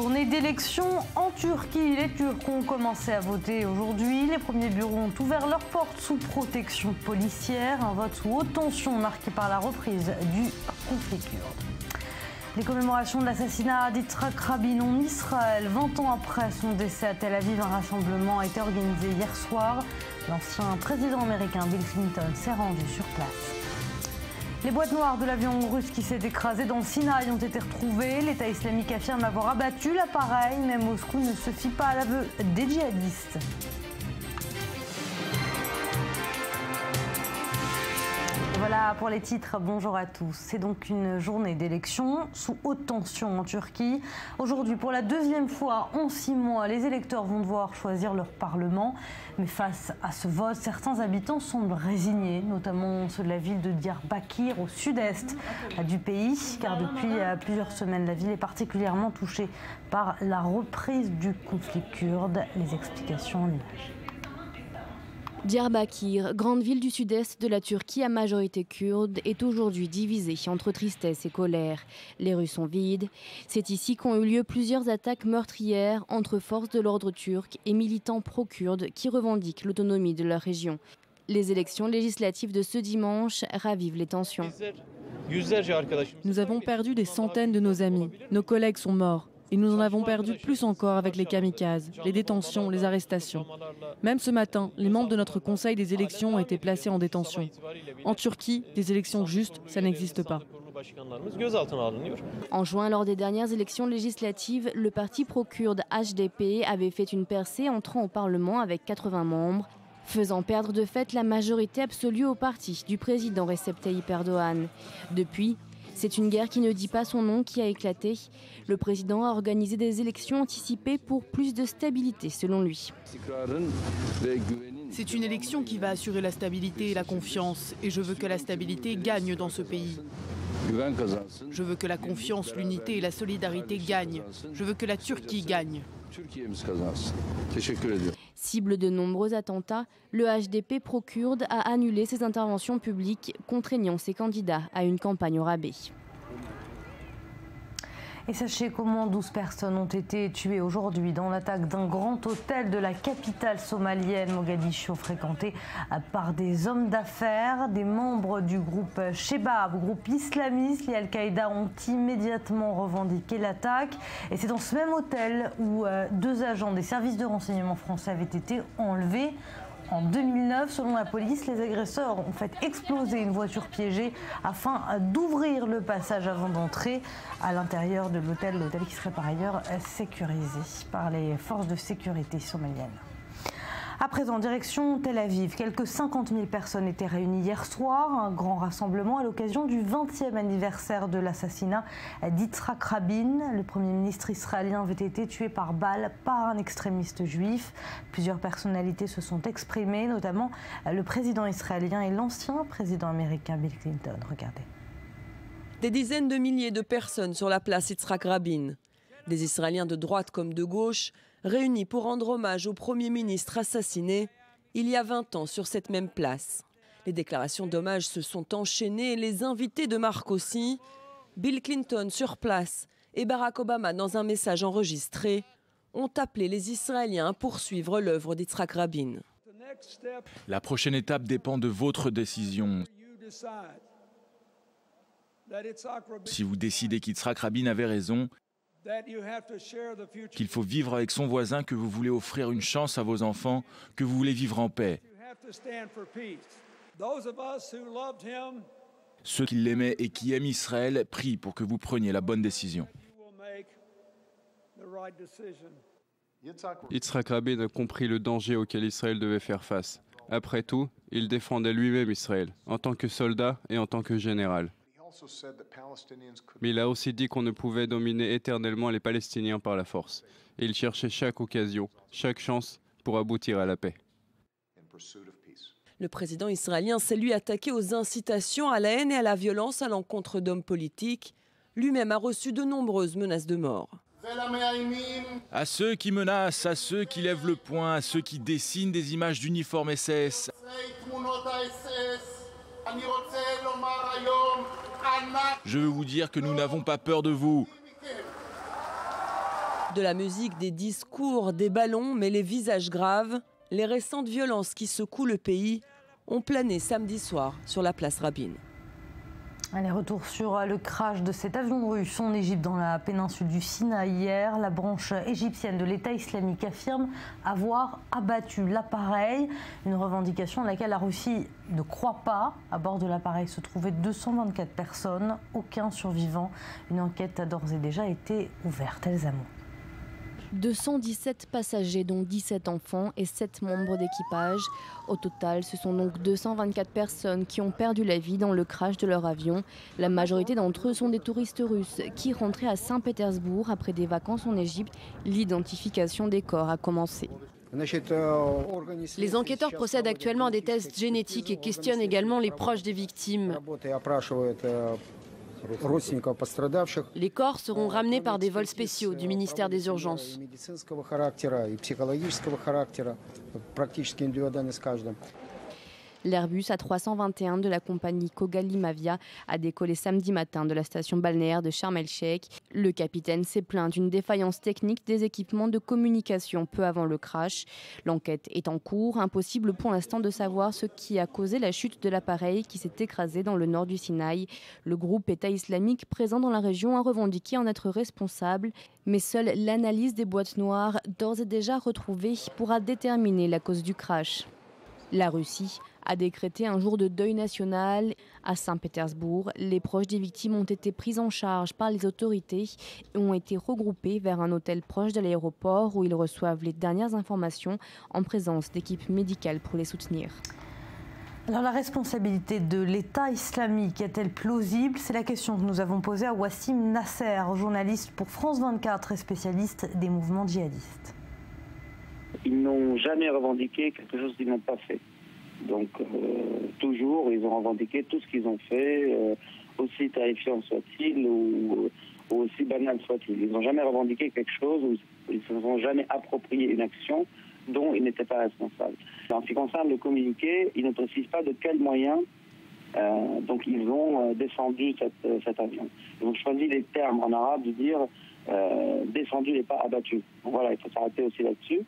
Journée d'élection en Turquie. Les Turcs ont commencé à voter aujourd'hui. Les premiers bureaux ont ouvert leurs portes sous protection policière. Un vote sous haute tension marqué par la reprise du conflit kurde. Les commémorations de l'assassinat d'Yitzhak Rabin en Israël. 20 ans après son décès à Tel Aviv, un rassemblement a été organisé hier soir. L'ancien président américain Bill Clinton s'est rendu sur place. Les boîtes noires de l'avion russe qui s'est écrasé dans le Sinaï ont été retrouvées. L'État islamique affirme avoir abattu l'appareil, mais Moscou ne se fie pas à l'aveu des djihadistes. Voilà pour les titres, bonjour à tous. C'est donc une journée d'élection sous haute tension en Turquie. Aujourd'hui, pour la deuxième fois en 6 mois, les électeurs vont devoir choisir leur parlement. Mais face à ce vote, certains habitants semblent résignés, notamment ceux de la ville de Diyarbakir au sud-est du pays, car depuis plusieurs semaines, la ville est particulièrement touchée par la reprise du conflit kurde. Les explications en images. Diyarbakir, grande ville du sud-est de la Turquie à majorité kurde, est aujourd'hui divisée entre tristesse et colère. Les rues sont vides. C'est ici qu'ont eu lieu plusieurs attaques meurtrières entre forces de l'ordre turc et militants pro-kurdes qui revendiquent l'autonomie de leur région. Les élections législatives de ce dimanche ravivent les tensions. Nous avons perdu des centaines de nos amis. Nos collègues sont morts. Et nous en avons perdu plus encore avec les kamikazes, les détentions, les arrestations. Même ce matin, les membres de notre conseil des élections ont été placés en détention. En Turquie, des élections justes, ça n'existe pas. En juin, lors des dernières élections législatives, le parti pro-kurde HDP avait fait une percée entrant au Parlement avec 80 membres, faisant perdre de fait la majorité absolue au parti du président Recep Tayyip Erdogan. Depuis, c'est une guerre qui ne dit pas son nom qui a éclaté. Le président a organisé des élections anticipées pour plus de stabilité, selon lui. C'est une élection qui va assurer la stabilité et la confiance. Et je veux que la stabilité gagne dans ce pays. Je veux que la confiance, l'unité et la solidarité gagnent. Je veux que la Turquie gagne. Cible de nombreux attentats, le HDP pro-kurde a annulé ses interventions publiques, contraignant ses candidats à une campagne au rabais. Et sachez comment 12 personnes ont été tuées aujourd'hui dans l'attaque d'un grand hôtel de la capitale somalienne, Mogadiscio, fréquenté par des hommes d'affaires. Des membres du groupe Shebab, groupe islamiste, les Al-Qaïda, ont immédiatement revendiqué l'attaque. Et c'est dans ce même hôtel où 2 agents des services de renseignement français avaient été enlevés. En 2009, selon la police, les agresseurs ont fait exploser une voiture piégée afin d'ouvrir le passage avant d'entrer à l'intérieur de l'hôtel qui serait par ailleurs sécurisé par les forces de sécurité somaliennes. À présent, direction Tel Aviv. Quelques 50 000 personnes étaient réunies hier soir. Un grand rassemblement à l'occasion du 20e anniversaire de l'assassinat d'Yitzhak Rabin. Le Premier ministre israélien avait été tué par balle par un extrémiste juif. Plusieurs personnalités se sont exprimées, notamment le président israélien et l'ancien président américain Bill Clinton. Regardez. Des dizaines de milliers de personnes sur la place Yitzhak Rabin. Des Israéliens de droite comme de gauche, réunis pour rendre hommage au Premier ministre assassiné il y a 20 ans sur cette même place. Les déclarations d'hommage se sont enchaînées et les invités de marque aussi. Bill Clinton sur place et Barack Obama, dans un message enregistré, ont appelé les Israéliens à poursuivre l'œuvre d'Yitzhak Rabin. La prochaine étape dépend de votre décision. Si vous décidez qu'Yitzhak Rabin avait raison, qu'il faut vivre avec son voisin, que vous voulez offrir une chance à vos enfants, que vous voulez vivre en paix. Ceux qui l'aimaient et qui aiment Israël prient pour que vous preniez la bonne décision. Yitzhak Rabin a compris le danger auquel Israël devait faire face. Après tout, il défendait lui-même Israël, en tant que soldat et en tant que général. Mais il a aussi dit qu'on ne pouvait dominer éternellement les Palestiniens par la force. Et il cherchait chaque occasion, chaque chance pour aboutir à la paix. Le président israélien s'est lui attaqué aux incitations à la haine et à la violence à l'encontre d'hommes politiques. Lui-même a reçu de nombreuses menaces de mort. À ceux qui menacent, à ceux qui lèvent le poing, à ceux qui dessinent des images d'uniformes SS, je veux vous dire que nous n'avons pas peur de vous. De la musique, des discours, des ballons, mais les visages graves, les récentes violences qui secouent le pays ont plané samedi soir sur la place Rabin. Allez, retour sur le crash de cet avion russe en Égypte dans la péninsule du Sinaï hier. La branche égyptienne de l'État islamique affirme avoir abattu l'appareil. Une revendication à laquelle la Russie ne croit pas. À bord de l'appareil se trouvaient 224 personnes, aucun survivant. Une enquête a d'ores et déjà été ouverte. Elsa Mou. 217 passagers, dont 17 enfants et 7 membres d'équipage. Au total, ce sont donc 224 personnes qui ont perdu la vie dans le crash de leur avion. La majorité d'entre eux sont des touristes russes qui rentraient à Saint-Pétersbourg après des vacances en Égypte. L'identification des corps a commencé. Les enquêteurs procèdent actuellement à des tests génétiques et questionnent également les proches des victimes. Les corps seront ramenés par des vols spéciaux du ministère des Urgences. L'Airbus A321 de la compagnie Kogali-Mavia a décollé samedi matin de la station balnéaire de Sharm el-Sheikh. Le capitaine s'est plaint d'une défaillance technique des équipements de communication peu avant le crash. L'enquête est en cours. Impossible pour l'instant de savoir ce qui a causé la chute de l'appareil qui s'est écrasé dans le nord du Sinaï. Le groupe État islamique présent dans la région a revendiqué en être responsable. Mais seule l'analyse des boîtes noires, d'ores et déjà retrouvées, pourra déterminer la cause du crash. La Russie a décrété un jour de deuil national à Saint-Pétersbourg. Les proches des victimes ont été pris en charge par les autorités et ont été regroupés vers un hôtel proche de l'aéroport où ils reçoivent les dernières informations en présence d'équipes médicales pour les soutenir. Alors la responsabilité de l'État islamique est-elle plausible? C'est la question que nous avons posée à Wassim Nasser, journaliste pour France 24 et spécialiste des mouvements djihadistes. Ils n'ont jamais revendiqué quelque chose qu'ils n'ont pas fait. Donc toujours, ils ont revendiqué tout ce qu'ils ont fait, aussi terrifiant soit-il ou aussi banal soit-il. Ils n'ont jamais revendiqué quelque chose, ou ils ne se sont jamais approprié une action dont ils n'étaient pas responsables. En ce qui concerne le communiqué, ils ne précisent pas de quels moyens donc ils ont descendu cet avion. Ils ont choisi les termes en arabe de dire descendu et pas abattu. Donc voilà, il faut s'arrêter aussi là-dessus.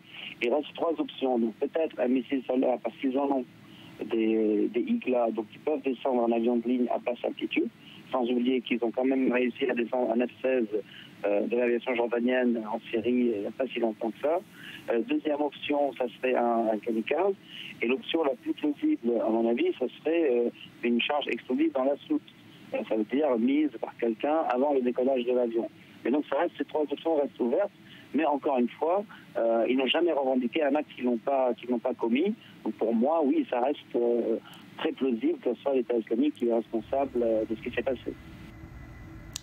Il reste 3 options. Donc peut-être un missile solaire, parce qu'ils en ont des IGLA, donc ils peuvent descendre en avion de ligne à basse altitude, sans oublier qu'ils ont quand même réussi à descendre un F-16 de l'aviation jordanienne en Syrie il n'y a pas si longtemps que ça. Deuxième option, ça serait un kamikaze. Et l'option la plus plausible, à mon avis, ça serait une charge explosive dans la soute. Ça veut dire mise par quelqu'un avant le décollage de l'avion. Et donc ça reste, ces 3 options restent ouvertes. Mais encore une fois, ils n'ont jamais revendiqué un acte qu'ils n'ont pas commis. Donc pour moi, oui, ça reste très plausible que ce soit l'État islamique qui est responsable de ce qui s'est passé.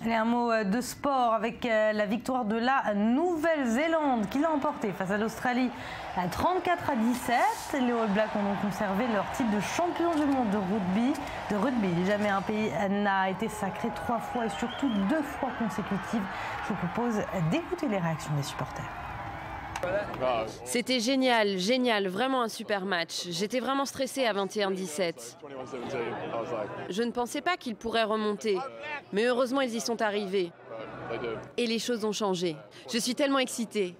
Allez, un mot de sport avec la victoire de la Nouvelle-Zélande qui l'a emporté face à l'Australie à 34-17. Les All Blacks ont donc conservé leur titre de champion du monde de rugby. Jamais un pays n'a été sacré 3 fois et surtout 2 fois consécutives. Je vous propose d'écouter les réactions des supporters. C'était génial, génial, vraiment un super match. J'étais vraiment stressée à 21-17. Je ne pensais pas qu'ils pourraient remonter, mais heureusement ils y sont arrivés. Et les choses ont changé. Je suis tellement excitée.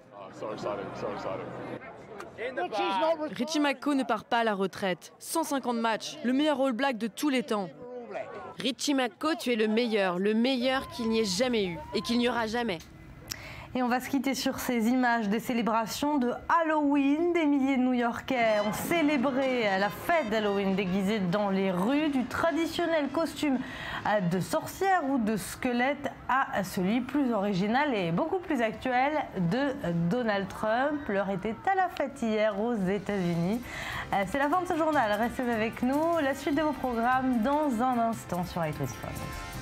Richie McCaw ne part pas à la retraite. 150 matchs, le meilleur All Black de tous les temps. Richie McCaw, tu es le meilleur qu'il n'y ait jamais eu et qu'il n'y aura jamais. Et on va se quitter sur ces images des célébrations de Halloween. Des milliers de New-Yorkais ont célébré la fête d'Halloween déguisés dans les rues, du traditionnel costume de sorcière ou de squelette à celui plus original et beaucoup plus actuel de Donald Trump. L'heure était à la fête hier aux États-Unis. C'est la fin de ce journal. Restez avec nous. La suite de vos programmes dans un instant sur i24.